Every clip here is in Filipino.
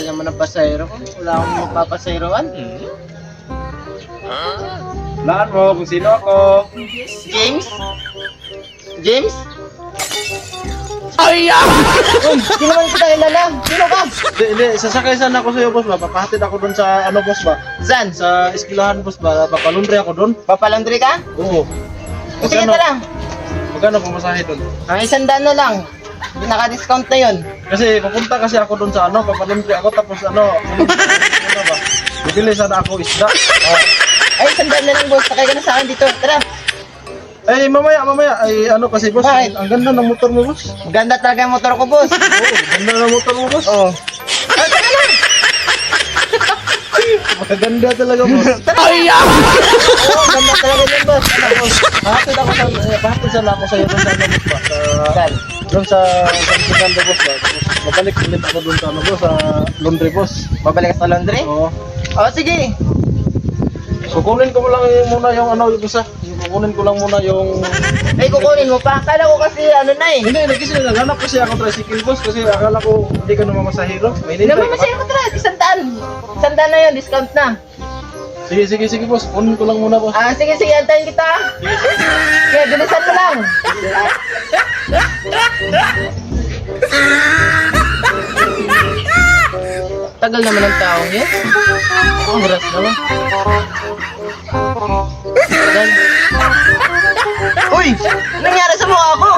tagal naman ng pasayro ko. Wala akong magpapasayroan. Laan mo kung sino ako. James? James? Ay! Uy, di naman kita kilala. Sino ka? Hindi, sasakay sana ako sa'yo, boss ba? Papahatid ako doon sa, ano, boss ba? Saan? Sa eskwelahan, boss ba? Papalundre ako doon. Papalandri ka? Oo. Sige, tara. Magkano pumasahe doon? Ang 100 na lang. Naka-discount na yun. Kasi pupunta kasi ako doon sa ano, papalundre ako tapos ano, ano ba? Bibili sana ako isda. Ay, 100 na lang, boss. Sakay ka na sa akin dito. Tara. Ay, mamaya. Ay, ano kasi, boss? Bakit? Ang ganda ng motor mo, boss. Maganda talaga yung motor ko, boss. Oo, ganda ng motor mo, boss. Oo. Ah, tara na. Maganda talaga, boss. Ay! Oo, ganda talaga yun, boss. Ano, boss? Pahatid sana ako sa'yo doon sa ano, boss ba? Saan? Doon sa Fernando, boss ba? Tapos babalik ulit ako doon sa ano, boss, sa laundry, boss. Babalik ka sa laundry? Oo. Oo, sige. Kukunin ko lang muna yung ano, yung isa. Kukunin ko lang muna yung... Ay, kukunin mo pa. Akala ko kasi ano na eh. Hindi, kasi naghanap kasi ako tricycle, boss, kasi akala ko hindi ka naman masahero. May Hindi nintay naman ka masaya ba? ko tara. 100. 100 na yun. Discount na. Sige, boss. Kunin ko lang muna, boss. Ah, sige, antayin kita. Sige, bilisan mo lang. Tagal naman ng taong yun. Oras naman. Tagal. Uy! Anong nangyari sa mukha ko?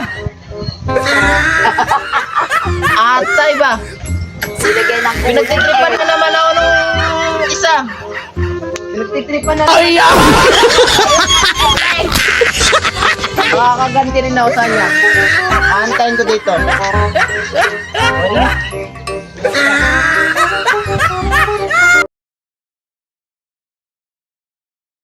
Atay ba? Silagay ng Pinagtitripan na naman ako nung isa. Pinagtitripan na naman. Ay! Makakaganti rin ako sa kanya. Aantayin ko dito. Okay.